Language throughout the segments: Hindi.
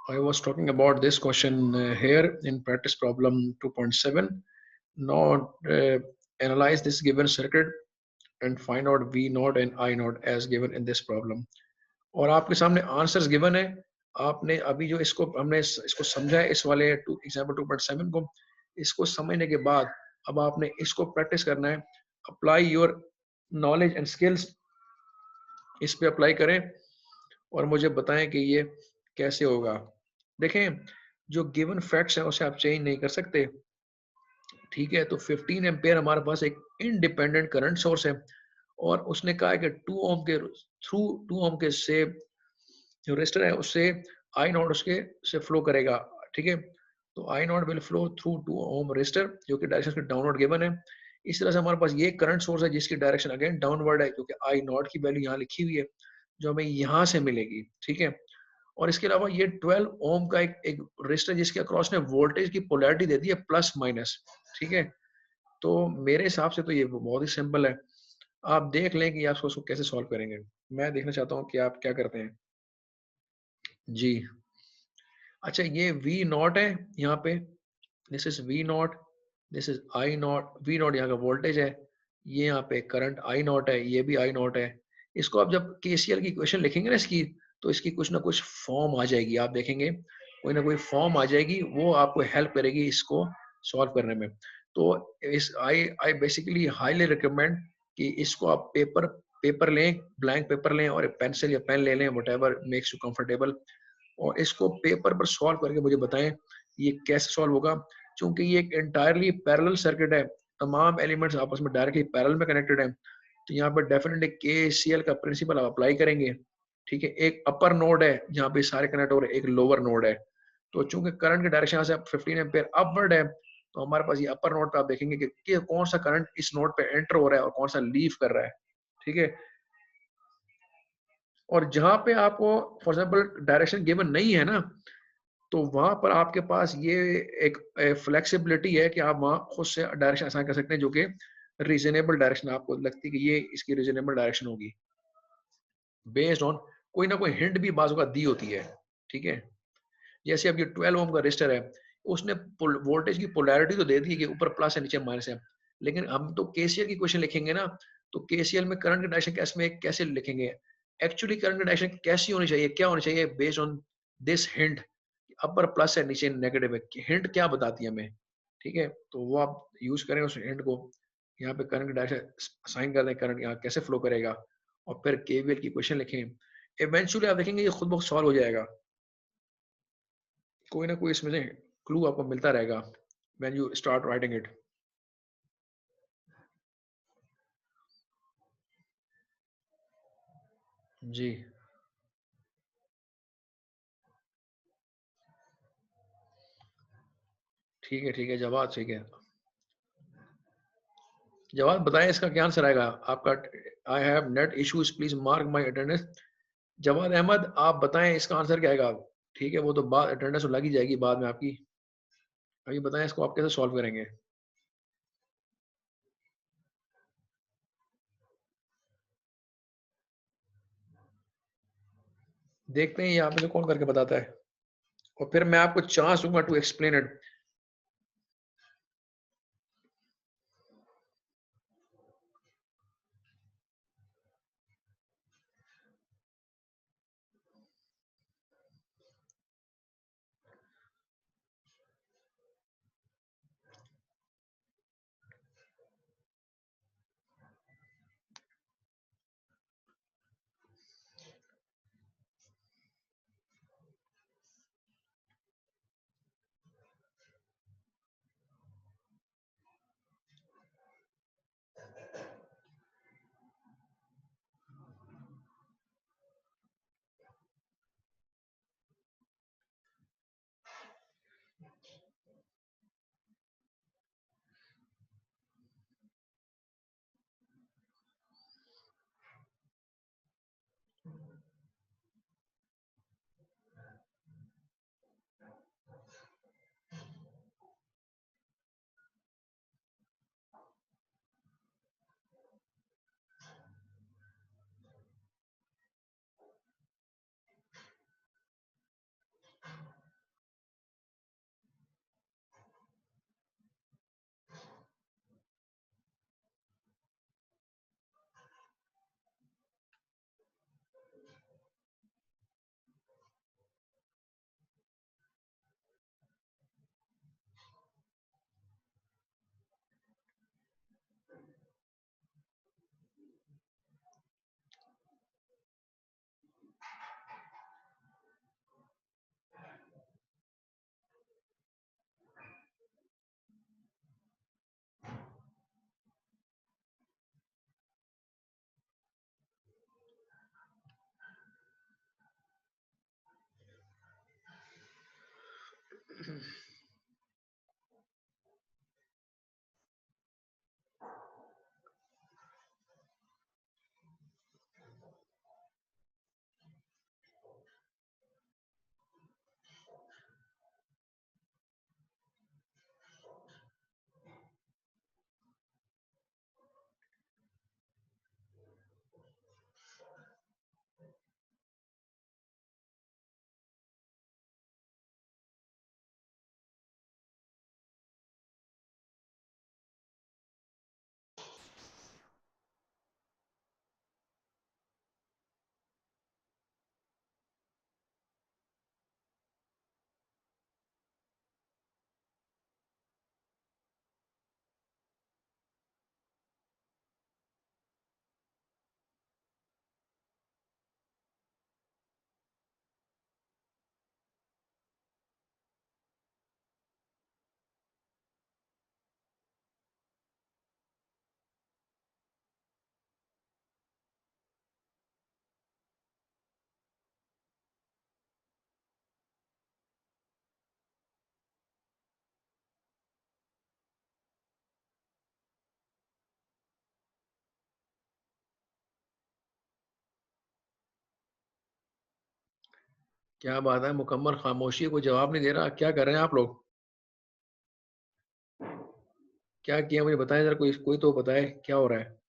I was talking about this question here in practice problem 2.7. Now analyze this given circuit and find out V naught and I naught as given in this problem. और आपके सामने आंसर्स गिवन है. आपने अभी जो इसको हमने इसको समझा है इस वाले एग्जाम्पल 2.7 को, इसको समझने के बाद अब आपने इसको प्रैक्टिस करना है. Apply your knowledge and skills, इस पे अप्लाई करें और मुझे बताएं कि ये कैसे होगा. देखें, जो गिवन फैक्ट्स हैं उसे आप चेंज नहीं कर सकते. ठीक है, तो 15 एम्पेयर हमारे पास एक इंडिपेंडेंट करंट सोर्स है और उसने कहा है कि 2 ओम के थ्रू 2 ओम के से जो रेजिस्टर है उससे आई नॉट उसके से फ्लो करेगा. ठीक है, तो I not will flow through 2 ohm resistor जो कि डायरेक्शन के डाउनवर्ड गिवन है. इस तरह से हमारे पास ये करंट सोर्स है जिसकी डायरेक्शन अगेन डाउनवर्ड है क्योंकि आई नॉट की वैल्यू यहाँ लिखी हुई है जो हमें यहाँ से मिलेगी. ठीक है, और इसके अलावा ये 12 ओम का एक रेजिस्टर जिसके अक्रॉस ने वोल्टेज की पोलैरिटी दे दी है प्लस माइनस. ठीक है, तो मेरे हिसाब से तो ये बहुत ही सिंपल है. आप देख लें कि आप उसको कैसे सॉल्व करेंगे. मैं देखना चाहता हूँ कि आप क्या करते हैं जी. अच्छा, ये V नॉट है यहाँ पे, this is V not, this is I not. V not यहाँ का वोल्टेज है, ये यहाँ पे करंट I नॉट है, ये भी I नॉट है. इसको आप जब KCL की इक्वेशन लिखेंगे ना इसकी, तो इसकी कुछ ना कुछ फॉर्म आ जाएगी. आप देखेंगे कोई ना कोई फॉर्म आ जाएगी, वो आपको हेल्प करेगी इसको सॉल्व करने में. तो इस आई बेसिकली हाईली रिकमेंड कि इसको आप पेपर पेपर लें, ब्लैंक पेपर लें और पेंसिल या पेन ले लें, what ever makes you comfortable, और इसको पेपर पर सॉल्व करके मुझे बताएं ये कैसे सॉल्व होगा. क्योंकि ये एक एंटायरली पैरेलल सर्किट है, तमाम एलिमेंट्स आपस में डायरेक्टली पैरेलल में कनेक्टेड है, तो यहाँ पर डेफिनेटली केसीएल का प्रिंसिपल आप अप्लाई करेंगे. ठीक है, एक अपर नोड है जहाँ पे सारे कनेक्ट हो रहे हैं, एक लोअर नोड है. तो चूंकि करंट की डायरेक्शन यहाँ से 15 एम्पीयर अपवर्ड है, तो हमारे पास ये अपर नोड पे आप देखेंगे कि कौन सा करंट इस नोड पे एंटर हो रहा है और कौन सा लीव कर रहा है. ठीक है, और जहां पे आपको फॉर एग्जाम्पल डायरेक्शन गिवन नहीं है ना, तो वहां पर आपके पास ये एक फ्लेक्सिबिलिटी है कि आप वहां खुद से डायरेक्शन असाइन कर सकते हैं जो कि रीजनेबल डायरेक्शन आपको लगती है कि ये इसकी रीजनेबल डायरेक्शन होगी बेस्ड ऑन कोई ना कोई हिंट भी बाजू का दी होती है. ठीक है, जैसे अब ये 12 ओम का रजिस्टर है, उसने वोल्टेज की पोलैरिटी तो दे दी कि ऊपर प्लस है नीचे माइनस है, लेकिन हम तो केसीएल की क्वेश्चन लिखेंगे ना, तो केसीएल में करंट की डायरेक्शन कैसे लिखेंगे. एक्चुअली करंट की डायरेक्शन कैसी होनी चाहिए, क्या होनी चाहिए based on this hint, upper plus है नीचे नेगेटिव है, हिंट क्या बताती है हमें. ठीक है, तो वो आप यूज करें उस हिंट को. यहाँ पे करंट की डायरेक्शन साइन कर दें, करंट यहाँ कैसे फ्लो करेगा, और फिर केवीएल की क्वेश्चन लिखें. इवेंचुअली आप देखेंगे ये खुद ब खुद सॉल्व हो जाएगा. कोई ना कोई इसमें से क्लू आपको मिलता रहेगा when you start writing it. जी, ठीक है, ठीक है जवाब, ठीक है. जवाब बताएं इसका क्या आंसर आएगा आपका. I have net issues please mark my attendance. Jawad Ahmed, आप बताएं इसका आंसर क्या आएगा. ठीक है, वो तो बाद अटेंडेंस लगी जाएगी बाद में आपकी. अभी बताएं इसको आप कैसे सॉल्व करेंगे. देखते हैं यहाँ पे से कौन करके बताता है, और फिर मैं आपको चांस दूंगा टू एक्सप्लेन इट. क्या बात है, मुकम्मल खामोशी, कोई जवाब नहीं दे रहा, क्या कर रहे हैं आप लोग? क्या किया मुझे बताएं जरा, कोई कोई तो बताए क्या हो रहा है?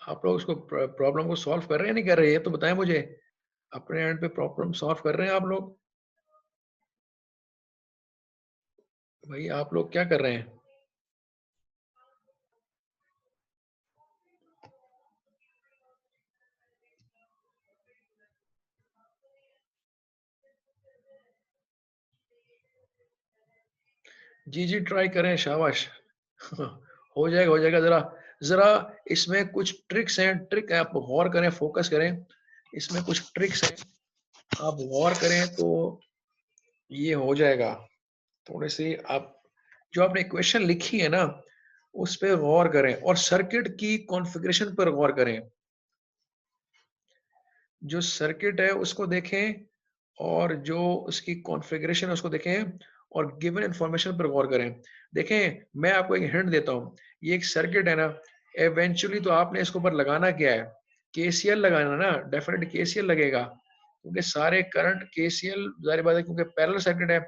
आप लोग उसको प्रॉब्लम को सॉल्व कर रहे हैं नहीं कर रहे, ये तो बताएं मुझे। अपने एंड पे प्रॉब्लम सॉल्व कर रहे हैं आप लोग? भाई आप लोग क्या कर रहे हैं? जी जी, ट्राई करें, शाबाश। हो जाएगा, जरा जरा इसमें कुछ ट्रिक्स हैं, ट्रिक है, आप गौर करें, फोकस करें, इसमें कुछ ट्रिक्स हैं, आप गौर करें तो ये हो जाएगा। थोड़े से आप जो आपने इक्वेशन लिखी है ना, उस पे गौर करें और सर्किट की कॉन्फ़िगरेशन पर गौर करें। जो सर्किट है उसको देखें और जो उसकी कॉन्फ़िगरेशन है उसको देखें और गिवन इन्फॉर्मेशन पर गौर करें। देखें, मैं आपको एक हिंट देता हूँ, ये एक सर्किट है ना, इवेंचुअली तो आपने इसके ऊपर लगाना क्या है? केसीएल लगाना ना, डेफिनेट केसीएल लगेगा, क्योंकि सारे करंट केसीएल, ज़ाहिर बात है क्योंकि पैरेलल सर्किट है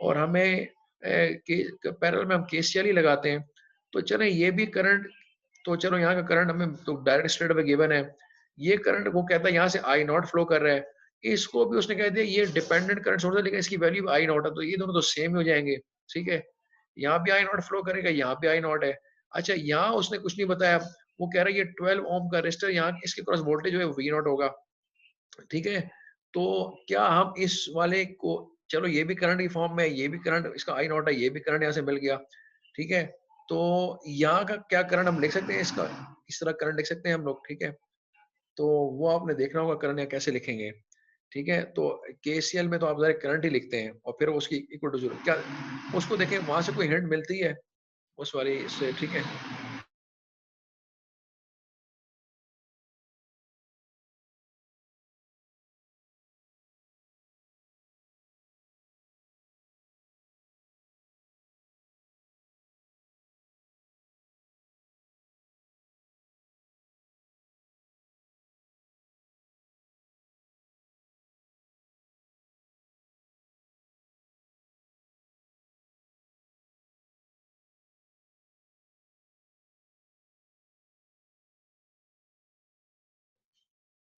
और हमें पैरेलल में हम केसीएल ही लगाते हैं। तो चलें ये भी करंट, तो चलो यहाँ का करंट हमें तो डायरेक्ट स्ट्रेट अवे गिवन है। ये करंट वो कहता है यहाँ से आई नॉट फ्लो कर रहा है, इसको भी उसने कह दिया ये डिपेंडेंट करंट सोर्स है लेकिन इसकी वैल्यू आई नॉट है, तो ये दोनों तो सेम ही हो जाएंगे। ठीक है, यहाँ भी आई नॉट फ्लो करेगा, यहाँ पे आई नॉट है। अच्छा, यहाँ उसने कुछ नहीं बताया, वो कह रहा है ये 12 ओम का रेजिस्टर, यहाँ इसके क्रॉस वोल्टेज जो है वी नॉट होगा। ठीक है, तो क्या हम इस वाले को, चलो ये भी करंट की फॉर्म में है, ये भी करंट इसका आई नॉट है, ये भी करंट यहाँ से मिल गया। ठीक है, तो यहाँ का क्या करंट हम लिख सकते हैं, इसका इस तरह करंट लिख सकते हैं हम लोग। ठीक है, तो वो आपने देखना होगा करंट यहाँ कैसे लिखेंगे। ठीक है, तो केसीएल में तो आप डायरेक्ट करंट ही लिखते हैं और फिर उसकी इक्वल टू जीरो, क्या उसको देखें वहां से कोई हिंट मिलती है उस वाली से? ठीक है,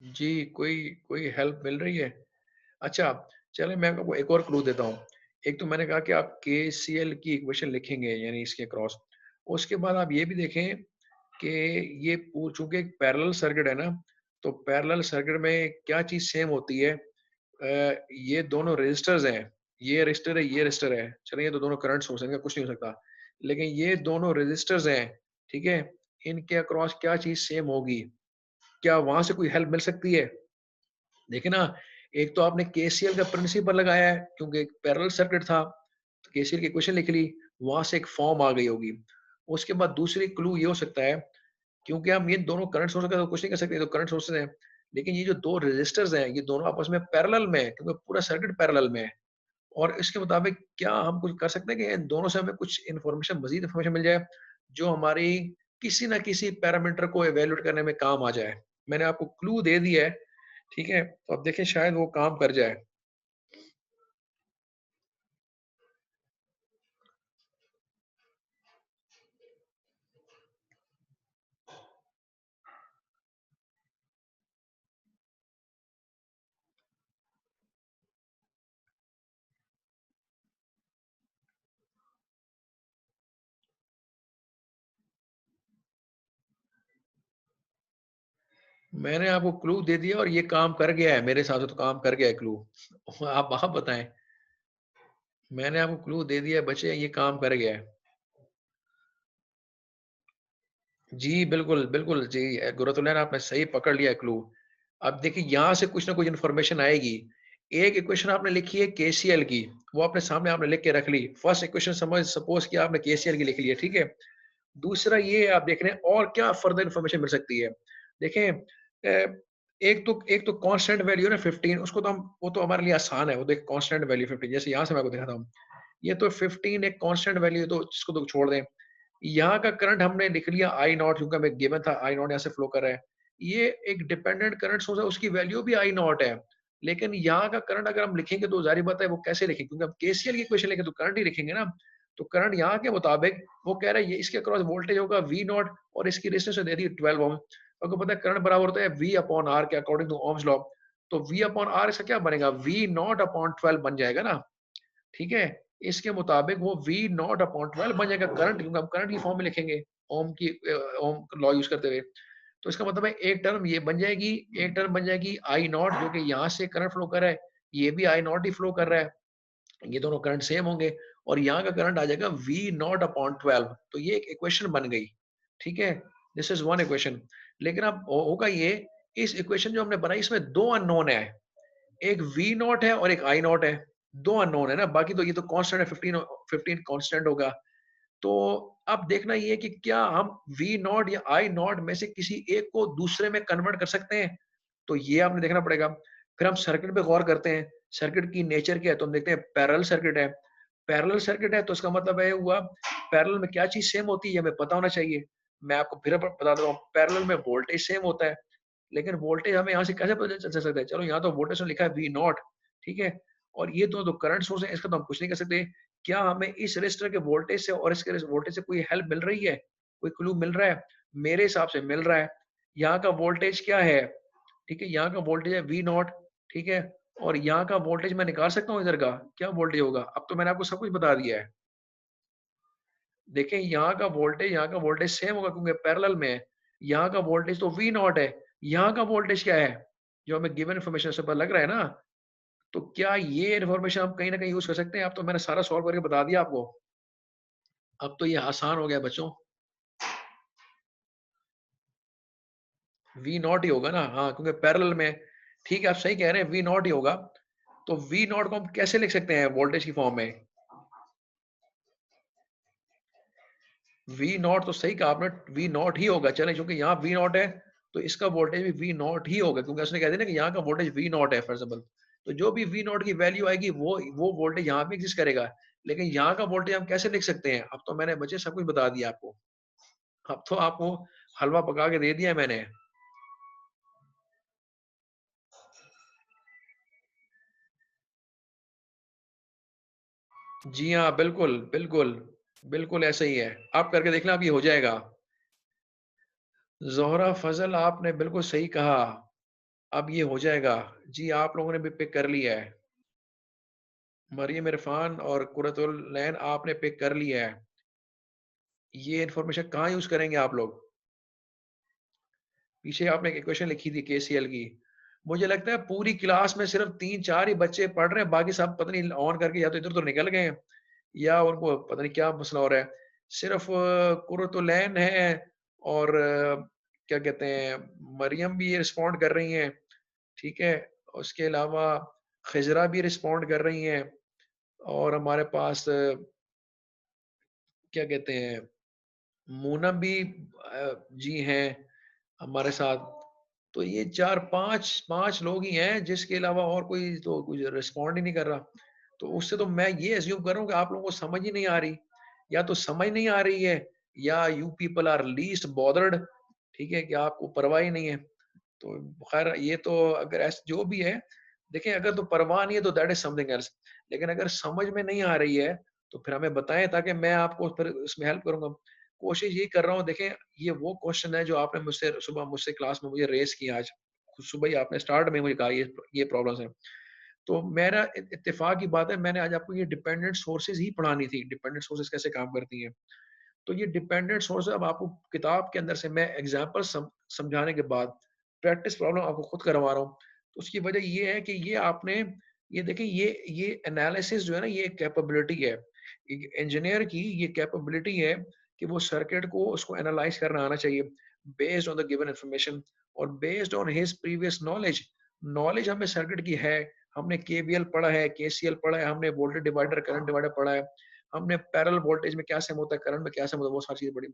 जी, कोई कोई हेल्प मिल रही है? अच्छा, चलें मैं आपको एक और क्लू देता हूँ। एक तो मैंने कहा कि आप केसीएल की इक्वेशन लिखेंगे यानी इसके क्रॉस, उसके बाद आप ये भी देखें कि ये चूंकि एक पैरेलल सर्किट है ना, तो पैरेलल सर्किट में क्या चीज सेम होती है? ये दोनों रेजिस्टर्स हैं, ये रेजिस्टर है, ये रेजिस्टर है, चलिए ये तो दोनों करंट सोर्स है, इनका कुछ नहीं हो सकता। लेकिन ये दोनों रेजिस्टर्स हैं, ठीक है, इनके अक्रॉस क्या चीज सेम होगी? क्या वहां से कोई हेल्प मिल सकती है? देखिए ना, एक तो आपने केसीएल का प्रिंसिपल लगाया है क्योंकि एक पैरेलल सर्किट था, तो केसीएल की इक्वेशन लिख ली, वहां से एक फॉर्म आ गई होगी। उसके बाद दूसरी क्लू ये हो सकता है, क्योंकि हम ये दोनों करंट सोर्स का तो कुछ नहीं कर सकते, ये तो करंट सोर्सेज हैं। लेकिन ये जो 2 रेजिस्टर्स हैं, ये दोनों आपस में पैरेलल में है, क्योंकि पूरा सर्किट पैरेलल में है। और इसके मुताबिक क्या हम कुछ कर सकते हैं कि इन दोनों से हमें कुछ इन्फॉर्मेशन, मज़ीद इन्फॉर्मेशन मिल जाए, जो हमारी किसी न किसी पैरामीटर को इवैल्यूएट करने में काम आ जाए। मैंने आपको क्लू दे दिया है, ठीक है? तो अब देखिए शायद वो काम कर जाए। मैंने आपको क्लू दे दिया और ये काम कर गया है, मेरे हिसाब से तो काम कर गया है क्लू। आप बताएँ। मैंने आपको क्लू दे दिया है बच्चे, ये काम कर गया है। जी, बिल्कुल, बिल्कुल, जी, गुरतुल्लाह आपने सही पकड़ लिया क्लू। अब देखिए यहाँ से कुछ ना कुछ इन्फॉर्मेशन आएगी। एक इक्वेशन आपने लिखी है केसीएल की, वो अपने सामने आपने लिख के रख ली। फर्स्ट इक्वेशन समझ सपोज़ कि आपने केसीएल की लिख ली है, ठीक है? दूसरा ये आप देख रहे हैं और क्या फर्दर इन्फॉर्मेशन मिल सकती है। देखें, एक तो कांस्टेंट वैल्यू है ना 15, उसको तो हम, वो तो हमारे लिए आसान है, वो तो एक कांस्टेंट वैल्यू 15, जैसे यहाँ से मैं आपको दिखाता हूँ। ये तो 15 एक कांस्टेंट वैल्यू है, तो इसको तो छोड़ दें। यहाँ का करंट हमने लिख लिया आई नॉट, क्योंकि हमें गिवन था आई नॉट यहाँ से फ्लो कर रहा है। ये एक डिपेंडेंट करंट सोर्स है, उसकी वैल्यू भी आई नॉट है। लेकिन यहाँ का करंट अगर हम लिखेंगे तो जाहिर बात है वो कैसे लिखेंगे, क्योंकि हम केसीएल की इक्वेशन लिखें तो करंट ही लिखेंगे ना। तो करंट यहाँ के मुताबिक वो कह रहा है ये इसके अक्रॉस वोल्टेज होगा वी नॉट, और इसकी रेजिस्टेंस दे दी 12 ओम। आपको पता है करंट बराबर होता है वी अपॉन आर के, अकॉर्डिंग टू ओम्स लॉ। तो वी अपॉन आर इसका क्या बनेगा? वी नॉट अपॉन 12 बन जाएगा ना, ठीक है? इसके मुताबिक वो V नॉट अपॉन 12 बन जाएगा करंट, क्योंकि हम करंट की फॉर्म में लिखेंगे ओम की, ओम लॉ यूज करते हुए। तो इसका मतलब है एक टर्म ये बन जाएगी, एक टर्म बन जाएगी आई नॉट, जो कि यहाँ से करंट फ्लो कर रहा है, ये भी आई नॉट ही फ्लो कर रहा है, ये दोनों करंट सेम होंगे, और यहाँ का करंट आ जाएगा V नॉट अपॉन 12। तो ये एक इक्वेशन बन गई, ठीक है? This is one equation. लेकिन अब होगा ये, इस इक्वेशन जो हमने बनाई इसमें दो अननोन है, एक वी नॉट है और एक आई नॉट है। दो अननोन है ना, बाकी तो ये तो कांस्टेंट है, 15 कांस्टेंट होगा। तो अब देखना ये है कि क्या हम वी नॉट या आई नॉट में से किसी एक को दूसरे में कन्वर्ट कर सकते हैं? तो ये आपने देखना पड़ेगा। फिर हम सर्किट पे गौर करते हैं, सर्किट की नेचर क्या है, तो हम देखते हैं पैरेलल सर्किट है। पैरेलल सर्किट है तो इसका मतलब है हुआ, पैरेलल में क्या चीज सेम होती है हमें पता होना चाहिए। मैं आपको फिर बता देता हूँ, पैरेलल में वोल्टेज सेम होता है, लेकिन वोल्टेज हमें यहाँ से कैसे पता चल सकता है? चलो यहाँ तो वोल्टेज में लिखा है वी नॉट, ठीक है? और ये तो करंट सोर्स है, इसका तो हम कुछ नहीं कर सकते। क्या हमें इस रेजिस्टर के वोल्टेज से और इसके वोल्टेज से कोई हेल्प मिल रही है? कोई क्लू मिल रहा है? मेरे हिसाब से मिल रहा है। यहाँ का वोल्टेज क्या है? ठीक है, यहाँ का वोल्टेज है वी नॉट, ठीक है? और यहाँ का वोल्टेज मैं निकाल सकता हूँ इधर का, क्या वोल्टेज होगा? अब तो मैंने आपको सब कुछ बता दिया है। देखें यहाँ का वोल्टेज सेम होगा क्योंकि पैरेलल में है। यहाँ का वोल्टेज तो वी नॉट है। यहाँ का वोल्टेज क्या है? जो हमें गिवन इन्फॉर्मेशन से पता लग रहा है ना, तो क्या ये इन्फॉर्मेशन हम कहीं ना कहीं यूज कर सकते हैं? अब तो मैंने सारा सॉल्व करके बता दिया आपको। अब तो ये आसान हो गया बच्चों। वी नॉट ही होगा ना, हाँ, क्योंकि पैरेलल में। ठीक है, आप सही कह रहे हैं, वी नॉट ही होगा। तो वी नॉट को हम कैसे लिख सकते हैं वोल्टेज की फॉर्म में? वी नॉट तो सही कहा आपने, वी नॉट ही होगा, चले, क्योंकि यहाँ वी नॉट है, तो इसका वोल्टेज भी वी नॉट ही होगा, क्योंकि उसने कह दिया ना कि यहाँ का वोल्टेज वी नॉट है फॉर एग्जाम्पल। तो जो भी वी नॉट की वैल्यू आएगी वो वोल्टेज यहाँ भी एग्जिस्ट करेगा। लेकिन यहाँ का वोल्टेज हम कैसे लिख सकते हैं? अब तो मैंने बच्चे सब कुछ बता दिया आपको। अब तो आपको हलवा पका के दे दिया मैंने। जी हाँ, बिल्कुल, बिल्कुल, बिल्कुल ऐसा ही है। आप करके देखना, अब ये हो जाएगा। ज़ोहरा फज़ल आपने बिल्कुल सही कहा, अब ये हो जाएगा। जी, आप लोगों ने भी पिक कर लिया है। मरियम इरफान और कुरतुल नैन आपने पिक कर लिया है। ये इंफॉर्मेशन कहाँ यूज करेंगे आप लोग? पीछे आपने एक इक्वेशन लिखी थी केसीएल की। मुझे लगता है पूरी क्लास में सिर्फ 3-4 ही बच्चे पढ़ रहे हैं, बाकी सब पता नहीं ऑन करके या तो इधर-उधर निकल गए हैं या उनको पता नहीं क्या मसला हो रहा है। सिर्फ कुरतुलैन है और क्या कहते हैं, मरियम भी रिस्पॉन्ड कर रही हैं, ठीक है? उसके अलावा खिज़रा भी रिस्पॉन्ड कर रही हैं और हमारे पास क्या कहते हैं, मूनम भी जी हैं हमारे साथ। तो ये 4-5 लोग ही हैं, जिसके अलावा और कोई तो कुछ रिस्पॉन्ड ही नहीं कर रहा। तो उससे तो मैं ये अज़्यूम कर रहा हूँ कि आप लोगों को समझ ही नहीं आ रही, या तो समझ नहीं आ रही है या you people are least bothered, ठीक है? कि आपको परवाह ही नहीं है। तो ख़ैर ये तो अगर ऐसा जो भी है, देखें अगर तो परवाह नहीं है तो दैट इज़ समथिंग एल्स। लेकिन अगर समझ में नहीं आ रही है, तो फिर हमें बताएँ ताकि मैं आपको फिर उसमें हेल्प करूँगा। कोशिश यही कर रहा हूँ, देखें ये वो क्वेश्चन है जो आपने मुझसे सुबह मुझसे क्लास में मुझे रेज़ किया आज। सुबह ही आपने स्टार्ट में मुझे कहा ये प्रॉब्लम्स हैं। तो मेरा इत्तेफ़ाक की बात है, मैंने आज आपको ये डिपेंडेंट सोर्सेज़ ही पढ़ानी थी, डिपेंडेंट सोर्सेज़ कैसे काम करती हैं। तो ये डिपेंडेंट सोर्स अब आपको किताब के अंदर से मैं एग्जांपल समझाने के बाद प्रैक्टिस प्रॉब्लम आपको खुद करवा रहा हूँ। तो उसकी वजह ये है कि ये आपने ये देखिए ये एनालिसिस जो है ना, ये कैपेबिलिटी है। एक इंजीनियर की ये कैपेबिलिटी है कि वो सर्किट को उसको एनालाइज करना आना चाहिए based on the given information और based on his previous knowledge. Knowledge हमें सर्किट की है, हमने केवीएल पढ़ा है, केसीएल पढ़ा है, हमने वोल्टेज डिवाइडर करंट डिवाइडर पढ़ा है, हमने पैरेलल वोल्टेज में क्या सेम होता है, करंट में क्या सेम होता है, वो सारी चीज़ें पढ़ी।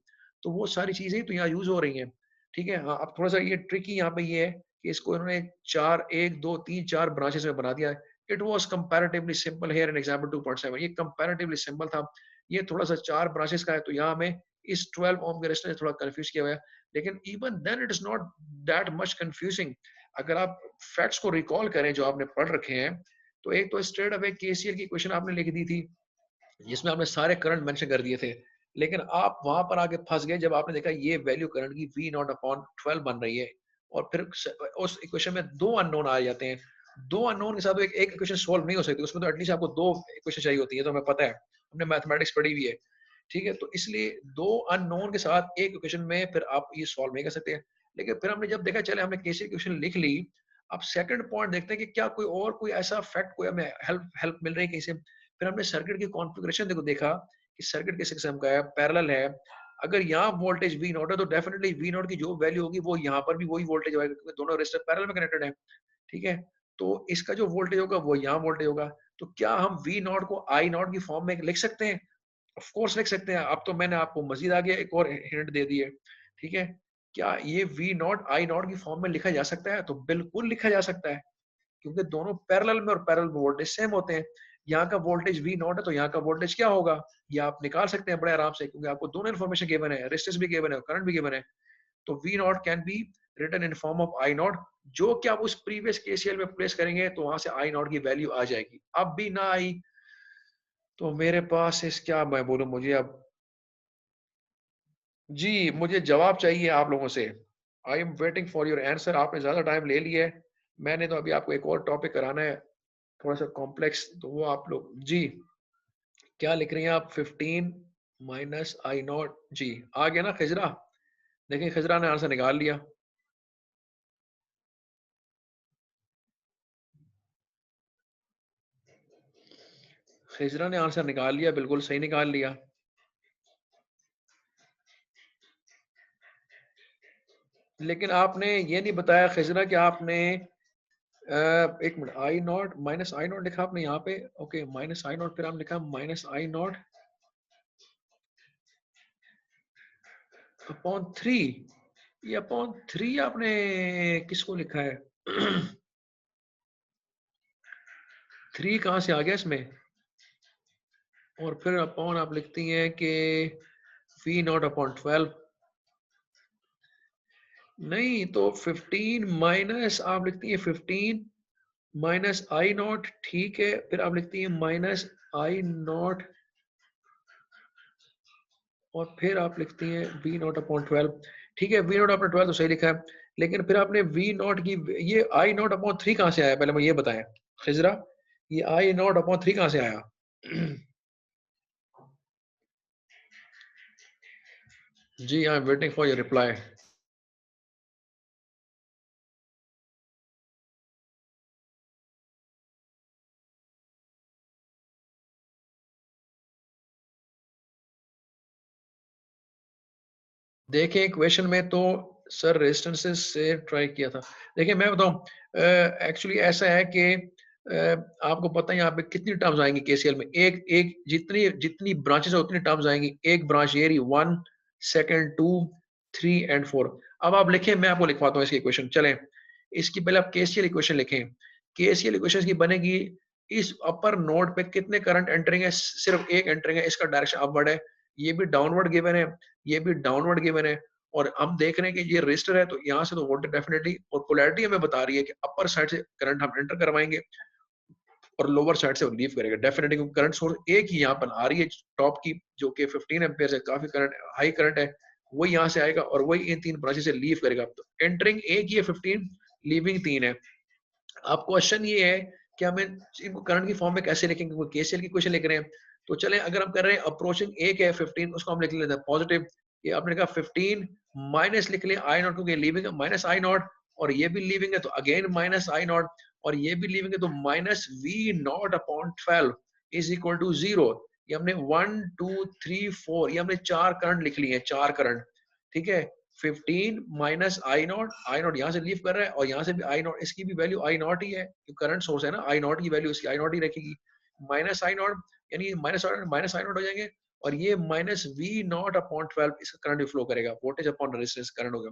तो वो सारी चीज़ें तो यहाँ यूज़ हो रही हैं, ठीक है? हाँ, अब थोड़ा-सा ये ट्रिकी यहाँ पे ये है कि इसको इन्होंने 4 1, 2, 3, 4 ब्रांचेज़ में बना दिया है। It was comparatively simple here in example 2.7, ये कंपैरेटिवली सिंपल था। ये थोड़ा-सा 4 ब्रांचेज़ का है, तो यहाँ हमें इस 12 ओम के रेजिस्टेंस ने थोड़ा कन्फ्यूज़ किया हुआ है। लेकिन even then it is not that much confusing. अगर आप फैक्ट्स को रिकॉल करें जो आपने पढ़ रखे हैं, तो एक तो स्ट्रेट अवे केसीएल की इक्वेशन आपने लिख दी थी, जिसमें आपने सारे करंट मेंशन कर दिए थे। लेकिन आप वहां पर आके फंस गए जब आपने देखा ये वैल्यू करंट की वी नॉट अपॉन 12 बन रही है, और फिर उस इक्वेशन में दो अननोन आ जाते हैं। दो अननोन के साथ तो एक इक्वेशन सोल्व नहीं हो सकती, उसमें तो एटलीस्ट आपको दो इक्वेशन चाहिए होती है, तो हमें पता है, हमने मैथमेटिक्स पढ़ी हुई है, ठीक है? तो इसलिए दो अननोन के साथ एक इक्वेशन में फिर आप ये सॉल्व नहीं कर सकते हैं। लेकिन फिर हमने जब देखा चले हमने कैसे इक्वेशन लिख ली, अब सेकंड पॉइंट देखते हैं कि क्या कोई ऐसा फैक्ट कोई हमें हेल्प हेल्प मिल रही है कहीं से। फिर हमने सर्किट की कॉन्फ़िगरेशन देखा कि सर्किट किस किस्म का है, पैरेलल है। अगर यहाँ वोल्टेज वी नॉट है तो डेफिनेटली वी नॉट की जो वैल्यू होगी वो यहाँ पर भी वही वोल्टेज होगा, क्योंकि दोनों रेजिस्टर पैरेलल में कनेक्टेड है, ठीक है? तो इसका जो वोल्टेज होगा वो यहाँ वोल्टेज होगा। तो क्या हम वी नॉट को आई नॉट की फॉर्म में लिख सकते हैं? ऑफ कोर्स लिख सकते हैं। अब तो मैंने आपको मजीद आगे एक और हिंट दे दी है, ठीक है? क्या ये वी नॉट आई नॉट की फॉर्म में लिखा जा सकता है? तो बिल्कुल लिखा जा सकता है, क्योंकि दोनों पैरेलल में और पैरेलल में वोल्टेज सेम होते हैं। यहाँ का वोल्टेज वी नॉट है तो यहाँ का वोल्टेज क्या होगा, ये आप निकाल सकते हैं बड़े आराम से, क्योंकि आपको दोनों इन्फॉर्मेशन गिवन है, रेजिस्टेंस भी गिवन है, करंट भी गिवन है। तो V naught can be written in form of I naught, जो कि आप उस प्रीवियस केसीएल में प्लेस करेंगे तो वहां से आई नॉट की वैल्यू आ जाएगी। अब भी ना आई तो मेरे पास इस क्या मैं बोलूं, मुझे अब जी मुझे जवाब चाहिए आप लोगों से। आई am waiting for your answer. आपने ज्यादा टाइम ले लिया है, मैंने तो अभी आपको एक और टॉपिक कराना है थोड़ा सा कॉम्प्लेक्स, तो वो आप लोग जी क्या लिख रही हैं आप? 15 माइनस आई नॉट जी, आ गया ना खिजरा? देखिए खिजरा ने आंसर निकाल लिया। खिजरा ने आंसर निकाल लिया, बिल्कुल सही निकाल लिया। लेकिन आपने ये नहीं बताया खिजरा कि आपने एक minute, I not minus I not लिखा आपने यहाँ पे, ओके माइनस आई नॉट, फिर आपने लिखा माइनस आई नॉट अपॉन 3। ये अपॉन 3 आपने किसको लिखा है? 3 कहाँ से आ गया इसमें? और फिर अपॉन आप लिखती हैं कि वी नॉट अपॉन 12। नहीं तो 15 माइनस आप लिखती है 15 माइनस आई नॉट, ठीक है, फिर आप लिखती है माइनस आई नॉट और फिर आप लिखती हैं वी नॉट अपॉन 12। ठीक है, वी नॉट अपॉन 12 तो सही लिखा है, लेकिन फिर आपने वी नॉट की ये आई नॉट अपॉन 3 कहाँ से आया, पहले मुझे ये बताएं खिजरा, ये आई नॉट अपॉन 3 कहाँ से आया? जी, I am waiting for your reply. देखिए इक्वेशन में तो सर रेजिस्टेंसेस से ट्राई किया था। देखिए मैं बताऊँ एक्चुअली ऐसा है कि आपको पता है यहाँ पे कितनी टर्म्स आएँगी केसीएल में। एक एक जितनी जितनी ब्रांचेज़ है उतनी टर्म्स आएँगी। एक ब्रांच ये रही 1 सेकंड 2 3 एंड 4। अब आप लिखें मैं आपको लिखवाता हूँ इसकी इक्वेशन चलें। इसकी पहले आप केसीएल इक्वेशन लिखें। केसीएल इक्वेशन की बनेगी इस अपर नोड पे कितने करंट एंटरिंग है? सिर्फ एक एंटरिंग है, इसका डायरेक्शन अपवर्ड है। ये भी डाउनवर्ड गिवन है। ये भी डाउनवर्ड गिवन है और हम देख रहे हैं कि ये रजिस्टर है तो यहाँ से तो वोल्टेज डेफिनेटली और पोलैरिटी हमें बता रही है कि अपर साइड से करंट हम एंटर करवाएंगे और लोअर साइड से वो लीव करेगा डेफिनेटली क्योंकि करंट सोर्स एक ही यहाँ पर आ रही है टॉप की जो कि 15 एम्पियर है काफी करंट हाई करंट है वही यहाँ से आएगा और वही इन तीन ब्रांचेस से लीव करेगा तो एंटरिंग एक ही है 15 लीविंग 3 है। अब क्वेश्चन ये है कि हमें इनको करंट की फॉर्म में कैसे लिखेंगे क्योंकि केसीएल की क्वेश्चन लिख रहे हैं तो चलें अगर हम कर रहे हैं अप्रोचिंग एक है 15 उसको हम लिख लेते हैं पॉजिटिव ये आपने कहा 15 माइनस लिख लिया आई नॉट क्योंकि लीविंग है माइनस आई नॉट और ये भी लीविंग है तो अगेन माइनस आई नॉट और ये भी लीविंग है तो minus V naught upon 12 is equal to 0। ये हमने 1 2 3 4 ये हमने चार करंट लिख लिए हैं चार करंट ठीक है 15 माइनस आई नॉट यहाँ से लीव कर रहा है और यहाँ से भी आई नॉट इसकी भी वैल्यू आई नॉट ही है करंट सोर्स है ना आई नॉट की वैल्यू इसकी आई नॉट ही रखेगी माइनस आई नॉट यानी माइनस आई नॉट हो जाएंगे और ये माइनस वी नॉट अपॉन 12 इसका करंट भी फ्लो करेगा वोल्टेज अपॉन रेजिस्टेंस करंट होगा।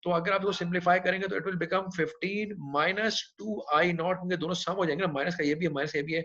तो अगर आप इसको सिंप्लीफाई करेंगे तो it will become 15 minus 2 I not क्योंकि दोनों सम हो जाएंगे ना माइनस का ये भी है माइनस ये भी है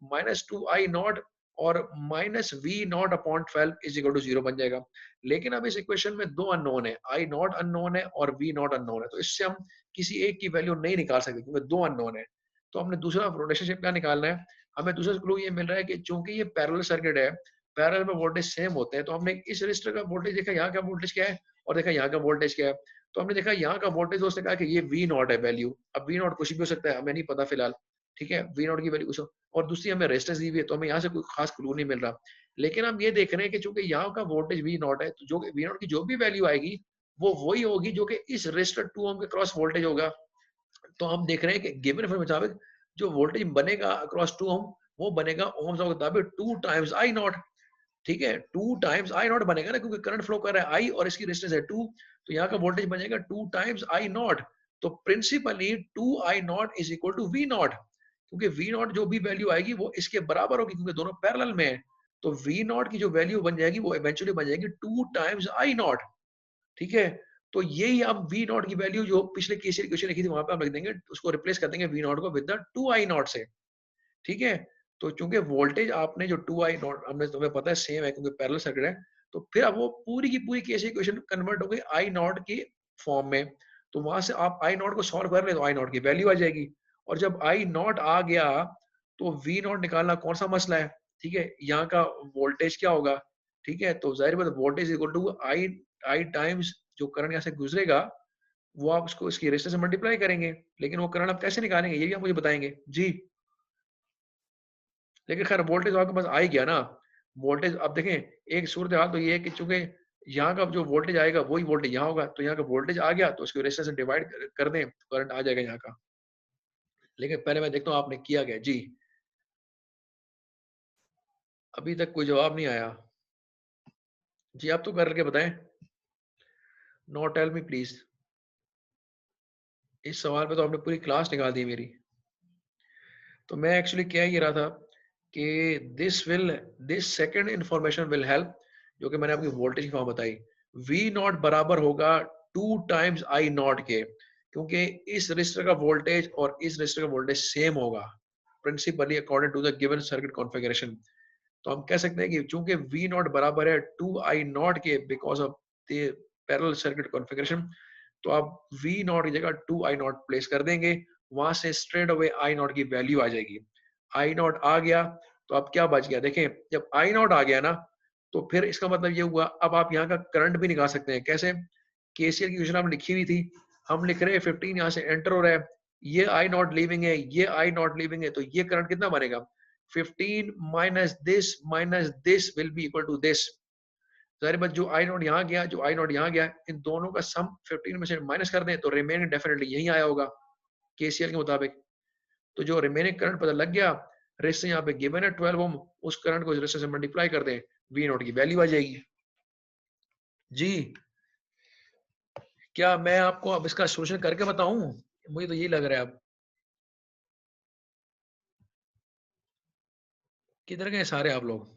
माइनस 2 आई नॉट और minus V naught upon 12 is equal to 0 बन जाएगा। लेकिन अब इस इक्वेशन में दो अननोन है आई नॉट अननोन है और वी नॉट अननोन है तो इससे हम किसी एक की वैल्यू नहीं निकाल सकते क्योंकि दो अननोन है। तो हमने दूसरा रिलेशनशिप क्या निकालना है हमें दूसरा क्लू ये मिल रहा है कि चूंकि ये पैरेलल सर्किट है पैरेलल में वोल्टेज सेम होते हैं तो हमने इस रजिस्टर का वोल्टेज देखा यहाँ का वोल्टेज क्या है और देखा यहाँ का वोल्टेज क्या है। तो हमने देखा यहाँ का वोल्टेज उसने कहा कि ये वी नॉट है वैल्यू अब वी नॉट कुछ भी हो सकता है हमें नहीं पता फिलहाल ठीक है वी नॉट की वैल्यू कुछ और दूसरी हमें रेजिस्टेंस दी हुई है तो हमें यहाँ से कोई खास क्लू नहीं मिल रहा। लेकिन हम ये देख रहे हैं कि चूंकि यहाँ का वोल्टेज वी नॉट है तो जो वी नॉट की जो भी वैल्यू आएगी वो वही होगी जो कि इस रेजिस्टर 2 ओम के क्रॉस वोल्टेज होगा। तो हम देख रहे हैं कि गिवन के मुताबिक जो वोल्टेज बनेगा अक्रॉस 2 ओम वो बनेगा ओम्स के मुताबिक 2 टाइम्स आई नॉट ठीक है 2 टाइम्स आई नॉट बनेगा ना क्योंकि करंट फ्लो कर रहा है आई और इसकी रेजिस्टेंस है 2 तो यहाँ का वोल्टेज बनेगा 2 टाइम्स आई नॉट। तो principally 2 I naught is equal to V naught क्योंकि वी नॉट जो भी वैल्यू आएगी वो इसके बराबर होगी क्योंकि दोनों पैरेलल में है। तो वी नॉट की जो वैल्यू बन जाएगी वो इवेंचुअली बन जाएगी 2 टाइम्स आई नॉट ठीक है। तो यही अब वी नॉट की वैल्यू जो पिछले केस इक्वेशन लिखी थी वहां पे हम लिख देंगे उसको रिप्लेस कर देंगे वी नॉट को विद द 2 आई नॉट से ठीक है। तो चूंकि वोल्टेज आपने जो 2 आई नॉट हमने तुम्हें पता है सेम है क्योंकि पैरेलल सर्किट है तो फिर अब वो पूरी की पूरी केस इक्वेशन कन्वर्ट हो गई आई नॉट की फॉर्म में। तो वहां से आप आई नॉट को सॉल्व कर ले तो आई नॉट की वैल्यू आ जाएगी और जब आई नॉट आ गया तो वी नॉट निकालना कौन सा मसला है ठीक है। यहाँ का वोल्टेज क्या होगा ठीक है तो जाहिर बात voltage equal to I I times जो करंट यहाँ से गुजरेगा वो आप उसको इसकी रेजिस्टेंस से मल्टीप्लाई करेंगे। लेकिन वो करंट आप कैसे निकालेंगे ये भी आप मुझे बताएंगे जी। लेकिन खैर वोल्टेज आपके पास आ ही गया ना। वोल्टेज अब देखें एक सूरत हाल तो ये है कि चूंकि यहाँ का जो वोल्टेज आएगा वही वोल्टेज यहाँ होगा तो यहाँ का वोल्टेज आ गया तो उसकी रेजिस्टेंस से डिवाइड कर दें तो करंट आ जाएगा यहाँ का। लेकिन पहले मैं देखता हूँ आपने किया गया जी। अभी तक कोई जवाब नहीं आया जी आप तो करके बताएं। No tell me please. इस सवाल पे तो आपने पूरी क्लास निकाल दी मेरी। तो मैं एक्चुअली कह ये रहा था कि this second information will help जो कि मैंने आपकी वोल्टेज की फॉर्म बताई वी नॉट बराबर होगा 2 टाइम्स आई नॉट के क्योंकि इस रजिस्टर का वोल्टेज और इस रजिस्टर का वोल्टेज सेम होगा principally according to the given circuit configuration. तो हम कह सकते हैं कि चूंकि वी नॉट बराबर है 2 आई नॉट के because of the parallel circuit configuration तो आप वी नॉट की जगह 2 आई नॉट प्लेस कर देंगे वहां से स्ट्रेट अवे आई नॉट की वैल्यू आ जाएगी। आई नॉट आ गया तो अब क्या बच गया देखें जब आई नॉट आ गया ना तो फिर इसका मतलब ये हुआ अब आप यहाँ का करंट भी निकाल सकते हैं कैसे। केसीएल की इक्वेशन हम लिखी हुई थी हम लिख रहे हैं 15 यहाँ से एंटर हो रहा है ये आई नॉट लीविंग है ये आई नॉट लीविंग है तो ये करंट कितना बनेगा 15 minus this will be equal to this ज़ाहिर बात जो आई नॉट यहाँ गया, जो आई नॉट यहाँ गया, इन दोनों का सम 15 में से माइनस कर दें तो रिमेनिंग डेफिनिटली यही आया होगा केसीएल के मुताबिक। तो जो रिमेनिंग करंट पता लग गया, रेजिस्टेंस यहाँ पे गिवन है 12 ओम, उस करंट को रेजिस्टेंस से मल्टीप्लाई कर दें, वी नॉट की वैल्यू आ जाएगी। जी, क्या मैं आपको अब इसका सॉल्यूशन करके बताऊं? मुझे तो यही लग रहा है अब। किधर गए सारे आप लोग?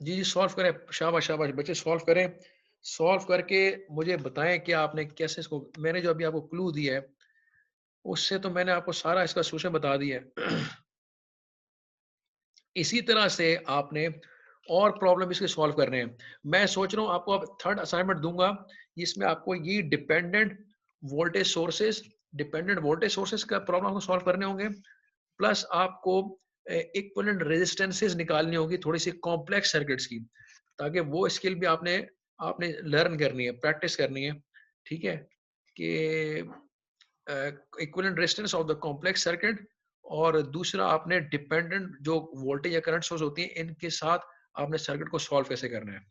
जी, जी, सॉल्व करें। शाबाश, शाबाश बच्चे सॉल्व करें। सॉल्व करके मुझे बताएं कि आपने कैसे इसको, मैंने जो अभी आपको क्लू दिया है, उससे तो मैंने आपको सारा इसका सॉल्यूशन बता दिया है। इसी तरह से आपने और प्रॉब्लम इसके सॉल्व करने हैं। मैं सोच रहा हूँ आपको अब थर्ड असाइनमेंट दूंगा, जिसमें आपको ये डिपेंडेंट वोल्टेज सोर्सेज का प्रॉब्लम आपको सॉल्व करने होंगे, प्लस आपको इक्विवेलेंट रेजिस्टेंसेस निकालनी होगी थोड़ी सी कॉम्प्लेक्स सर्किट्स की, ताकि वो स्किल भी आपने आपने लर्न करनी है, प्रैक्टिस करनी है। ठीक है कि equivalent resistance of the complex circuit, और दूसरा आपने डिपेंडेंट जो वोल्टेज या करंट सोर्स होती है इनके साथ आपने सर्किट को सॉल्व कैसे करना है।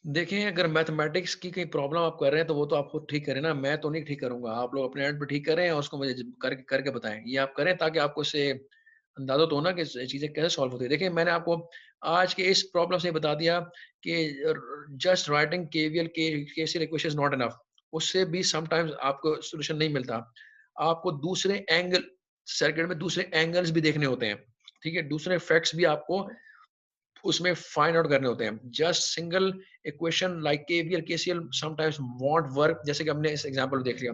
देखिए, अगर मैथमेटिक्स की कोई प्रॉब्लम आप कर रहे हैं, तो वो तो आप खुद ठीक करें ना, मैं तो नहीं ठीक करूँगा। आप लोग अपने एंड पे ठीक करें और उसको मुझे ज करके करके बताएँ। ये आप करें ताकि आपको इससे अंदाज़ा तो हो ना कि चीज़ें कैसे सॉल्व होती है। देखिए, मैंने आपको आज के इस प्रॉब्लम से बता दिया कि जस्ट राइटिंग केवीएल के KCL equation is not enough. उससे भी समटाइम्स आपको सॉल्यूशन नहीं मिलता। आपको दूसरे एंगल, सर्किट में दूसरे एंगल्स भी देखने होते हैं। ठीक है? दूसरे फैक्ट्स भी आपको उसमें फाइंड आउट करने होते हैं। Just single equation like KVL KCL sometimes want work, जैसे कि हमने इस एग्जांपल में देख लिया।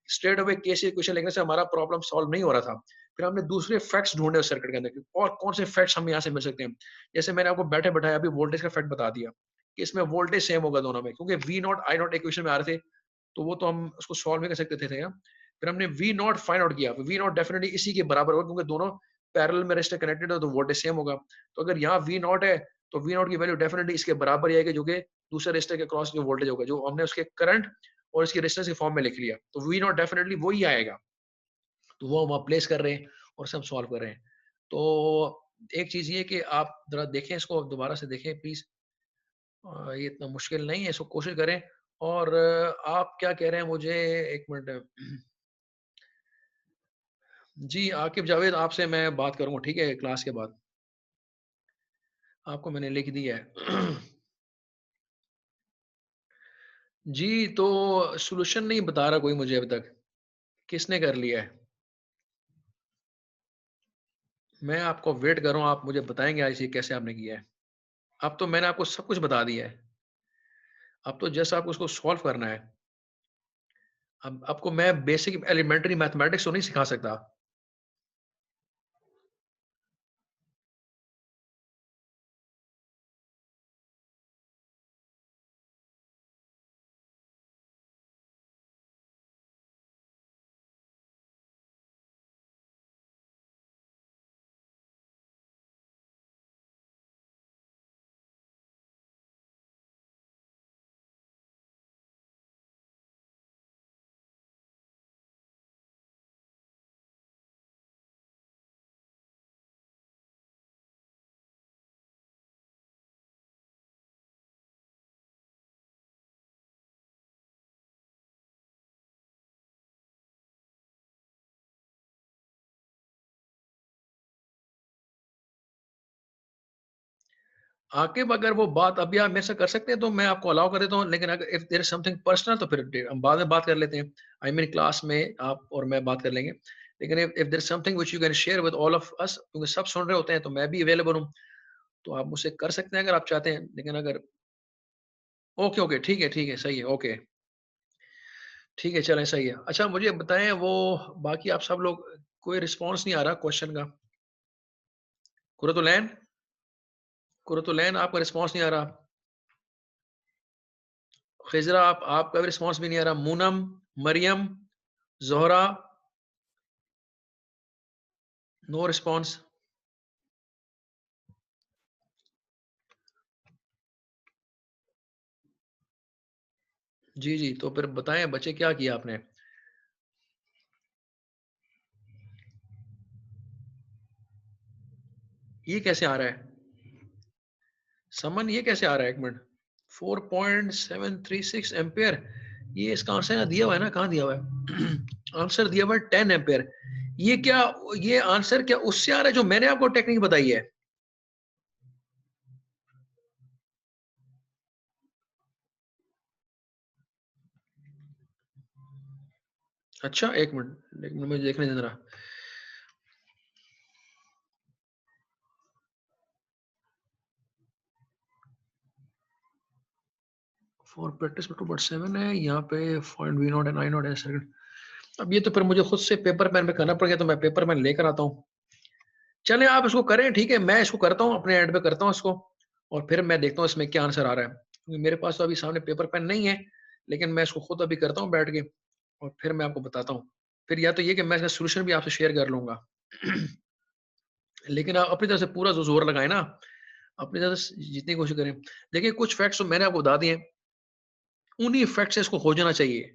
स्ट्रेट अवे केसीएल इक्वेशन लिखने से हमारा प्रॉब्लम सॉल्व नहीं हो रहा था। फिर हमने दूसरे फैक्ट्स ढूंढे उस सर्किट के अंदर और कौन से फैक्ट्स हमें यहाँ से मिल सकते हैं। जैसे मैंने आपको बैठे बैठाया अभी वोल्टेज का फैक्ट बता दिया कि इसमें वोल्टेज सेम होगा दोनों में, क्योंकि V naught I naught equation में आ रहे थे, तो वो तो हम उसको सॉल्व नहीं कर सकते थे। फिर हमने वी नॉट फाइंड आउट किया, वी नॉट डेफिनेटली इसी के बराबर होगा, क्योंकि दोनों पैरेलल में रेजिस्टर कनेक्टेड है, तो वोल्टेज सेम होगा। तो अगर यहाँ वी नॉट है, तो वी नॉट की वैल्यू डेफिनेटली इसके बराबर ही आएगी, जो कि दूसरे रेजिस्टर के क्रॉस जो वोल्टेज होगा, जो हमने उसके करंट और इसकी रेजिस्टेंस के फॉर्म में लिख लिया, तो वी नॉट डेफिनेटली वही आएगा। तो वो हम वहाँ प्लेस कर रहे हैं और सब सॉल्व कर रहे हैं। तो एक चीज ये कि आप जरा देखें, इसको दोबारा से देखें प्लीज। ये इतना मुश्किल नहीं है, इसको कोशिश करें। और आप क्या कह रहे हैं मुझे, एक मिनट। जी, आकिब जावेद, आपसे मैं बात करूंगा, ठीक है, क्लास के बाद। आपको मैंने लिख दिया है। जी, तो सॉल्यूशन नहीं बता रहा कोई मुझे अभी तक। किसने कर लिया है? मैं आपको वेट कर रहा हूँ, आप मुझे बताएँगे आज ये कैसे आपने किया है। अब तो मैंने आपको सब कुछ बता दिया है। अब तो जस्ट आपको उसको सॉल्व करना है। अब आपको मैं बेसिक एलिमेंट्री मैथमेटिक्स तो नहीं सिखा सकता। आकिब अगर वो बात अभी आप मेरे से कर सकते हैं तो मैं आपको अलाउ कर देता हूँ, लेकिन अगर if there is something personal तो फिर हम बाद में बात कर लेते हैं। आई मीन क्लास में आप और मैं बात कर लेंगे। लेकिन if if there is something which you can share with all of us, क्योंकि सब सुन रहे होते हैं तो मैं भी अवेलेबल हूँ, तो आप मुझसे कर सकते हैं अगर आप चाहते हैं। लेकिन अगर ओके, ओके, ठीक है, सही है, ओके, ठीक है, चलें, सही है। अच्छा मुझे बताएँ वो बाकी आप सब लोग कोई रिस्पॉन्स नहीं आ रहा क्वेश्चन का। कुरतुलैन कुरतुलैन आपका रिस्पॉन्स नहीं आ रहा। खिज़रा आपका भी रिस्पॉन्स भी नहीं आ रहा। Moonam, Maryam, Zohra, no response. जी, जी, तो फिर बताएँ बच्चे क्या किया आपने? ये कैसे आ रहा है? समन ये कैसे आ रहा है 1 मिनट? 4.736 एम्पीयर, ये इसका आंसर यहाँ दिया हुआ है ना, कहाँ दिया हुआ है? आंसर दिया हुआ है 10 एम्पीयर। ये क्या, ये आंसर क्या उससे आ रहा है जो मैंने आपको टेक्निक बताई है? अच्छा 1 मिनट मुझे देखने दे ज़रा। फॉर प्रैक्टिस 2.7 है, यहाँ पे point V naught and I naught है। अब ये तो फिर मुझे खुद से पेपर पेन पे करना पड़ गया, तो मैं पेपर पेन लेकर आता हूँ। चलें आप इसको करें, ठीक है, मैं इसको करता हूँ, अपने एंड पे करता हूँ इसको, और फिर मैं देखता हूँ इसमें क्या आंसर आ रहा है। क्योंकि मेरे पास तो अभी सामने पेपर पेन नहीं है, लेकिन मैं इसको खुद अभी करता हूँ बैठ के, और फिर मैं आपको बताता हूँ। फिर या तो ये कि मैं इसका सॉल्यूशन भी आपसे शेयर कर लूँगा। लेकिन आप अपनी तरफ से पूरा ज़ोर लगाएँ ना, अपनी तरफ से जितनी कोशिश करें। देखिए कुछ फैक्ट्स तो मैंने आपको बता दिए, उन्हीं फैक्ट से इसको हो जाना चाहिए।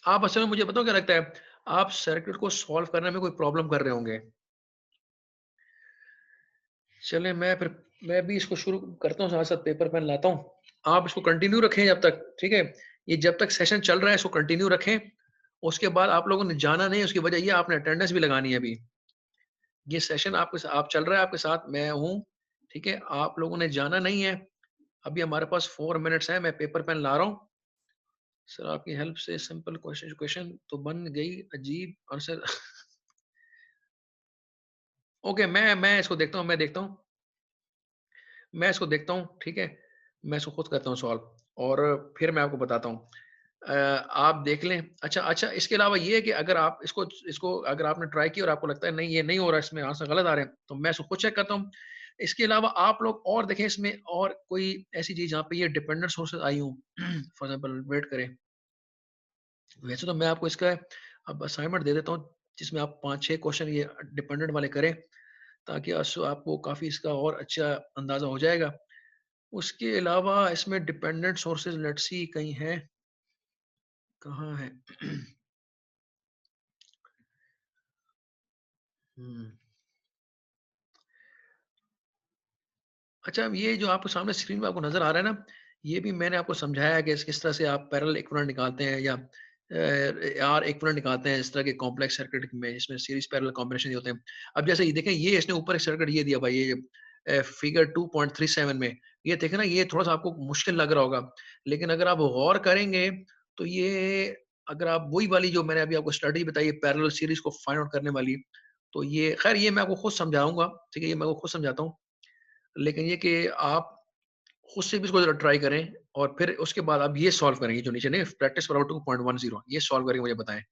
आप असल में मुझे बताओ क्या लगता है, आप सर्किट को सॉल्व करने में कोई प्रॉब्लम कर रहे होंगे। चलें मैं भी इसको शुरू करता हूँ, साथ-साथ पेपर पेन लाता हूँ। आप इसको कंटिन्यू रखें जब तक, ठीक है? ये जब तक सेशन चल रहा है इसको कंटिन्यू रखें। उसके बाद आप लोगों ने जाना नहीं है, उसकी वजह ये आपने अटेंडेंस भी लगानी है अभी। ये सेशन आपके सा आप चल रहा है आपके साथ, मैं हूँ, ठीक है? आप लोगों ने जाना नहीं है। अभी हमारे पास 4 मिनट्स हैं, मैं पेपर पेन ला रहा हूँ। सर आपकी हेल्प से सिंपल क्वेश्चन क्वेश्चन तो बन गई अजीब आंसर। ओके, मैं इसको देखता हूँ, मैं इसको देखता हूँ, ठीक है? मैं इसको खुद करता हूँ सॉल्व, और फिर मैं आपको बताता हूँ। आप देख लें। अच्छा, अच्छा, इसके अलावा ये है कि अगर आप इसको इसको अगर आपने ट्राई किया और आपको लगता है नहीं ये नहीं हो रहा है, इसमें आंसर गलत आ रहे हैं, तो मैं इसको खुद चेक करता हूँ। इसके अलावा आप लोग और देखें इसमें और कोई ऐसी चीज़ जहाँ पे ये डिपेंडेंट सोर्सेज़ आई हों। फॉर एग्ज़ाम्पल वेट करें। वैसे तो मैं आपको इसका अब असाइनमेंट दे देता हूँ, जिसमें आप 5-6 क्वेश्चन ये डिपेंडेंट वाले करें, ताकि आपको काफ़ी इसका और अच्छा अंदाज़ा हो जाएगा। उसके अलावा इसमें डिपेंडेंट सोर्सेज़ लेट्स सी कहीं हैं, कहाँ है? हुँ। अच्छा, अब ये जो आपको सामने स्क्रीन पे आपको नज़र आ रहा है ना, ये भी मैंने आपको समझाया है कि किस तरह से आप पैरेलल इक्विवेलेंट निकालते हैं, या आर इक्विवेलेंट निकालते हैं इस तरह के कॉम्प्लेक्स सर्किट में, इसमें सीरीज़ पैरेलल कॉम्बिनेशन होते हैं। अब जैसे ये देखें, ये इसने ऊपर एक सर्किट ये दिया हुआ है, ये फिगर 2.37 में, ये देखें ना, ये थोड़ा-सा आपको मुश्किल लग रहा होगा। लेकिन अगर आप गौर करेंगे तो ये, अगर आप वही वाली जो मैंने अभी आपको स्टडी बताई है पैरेलल सीरीज़ को फाइंड आउट करने वाली, तो ये खैर ये मैं आपको खुद समझाऊँगा, ठीक है? ये मैं आपको खुद समझाता हूँ। लेकिन ये कि आप खुद से भी इसको ज़रा ट्राई करें, और फिर उसके बाद आप ये सॉल्व करेंगे जो नीचे नहीं, प्रैक्टिस फॉर 2.10 ये सॉल्व करके मुझे बताएँ।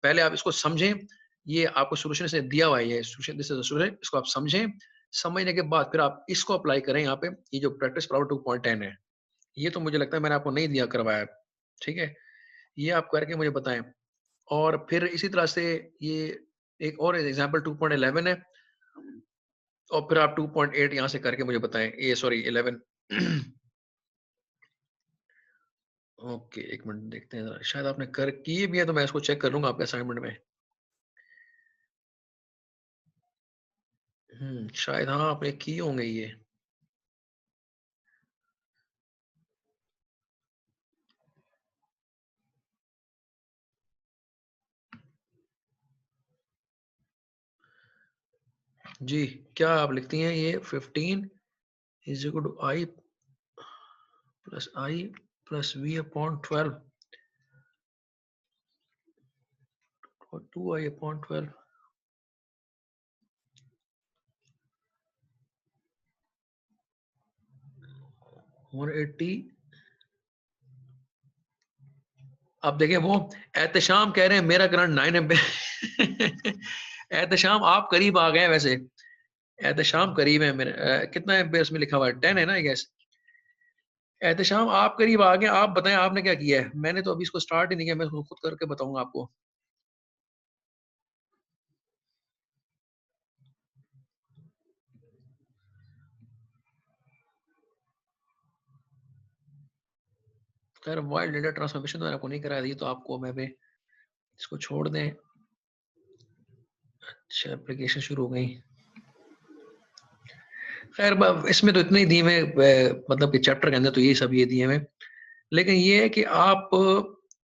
पहले आप इसको समझें, ये आपको सॉल्यूशन इसने दिया हुआ है, ये solution this is the solution, इसको आप समझें, समझने के बाद फिर आप इसको अप्लाई करें यहाँ पे, ये जो प्रैक्टिस फॉर 2.10 है। ये तो मुझे लगता है मैंने आपको नहीं दिया करवाया, ठीक है? ये आप करके मुझे बताएँ, और फिर इसी तरह से ये एक और एग्ज़ाम्पल 2.11 है, और फिर आप 2.8 यहाँ से करके मुझे बताएँ, ये सॉरी 11। ओके, 1 मिनट देखते हैं ज़रा, शायद आपने कर किए भी हैं, तो मैं इसको चेक कर लूँगा आपके असाइनमेंट में। शायद हाँ, आपने किए होंगे ये। जी, क्या आप लिखती हैं ये 15 is equal to I plus V upon 12 और 2i अपॉन 12। 180। अब देखिए वो एहतशाम कह रहे हैं मेरा करंट 9 एम्पीयर। एहतशाम आप करीब आ गए हैं वैसे। एहतशाम करीब है मेरे कितना एम्पीयर में लिखा हुआ है 10 है ना आई गेस। एहतशाम आप करीब आ गए। आप बताएं आपने क्या किया है। मैंने तो अभी इसको स्टार्ट ही नहीं किया। मैं इसको खुद करके बताऊंगा आपको। खैर वाइल्ड डेटा ट्रांसफॉर्मेशन तो मैंने आपको नहीं करा दी तो आपको मैं भी इसको छोड़ दें। अच्छा एप्लीकेशन शुरू हो गई। खैर इसमें तो इतने ही दिए हुए मतलब कि चैप्टर के अंदर तो ये सब ये दिए हुए। लेकिन ये है कि आप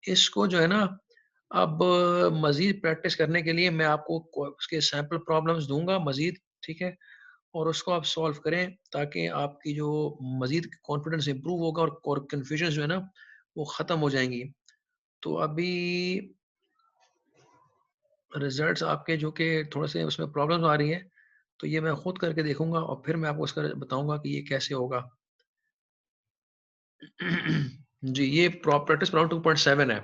इसको जो है ना अब मजीद प्रैक्टिस करने के लिए मैं आपको उसके सैंपल प्रॉब्लम्स दूंगा मजीद। ठीक है। और उसको आप सॉल्व करें ताकि आपकी जो मजीद कॉन्फिडेंस इंप्रूव होगा और कन्फ्यूजन जो है ना वो ख़त्म हो जाएंगी। तो अभी रिजल्ट्स आपके जो कि थोड़े से उसमें प्रॉब्लम आ रही है तो ये मैं खुद करके देखूंगा और फिर मैं आपको उसका बताऊंगा कि ये कैसे होगा। जी ये प्रैक्टिस प्रॉब्लम 2.7 है।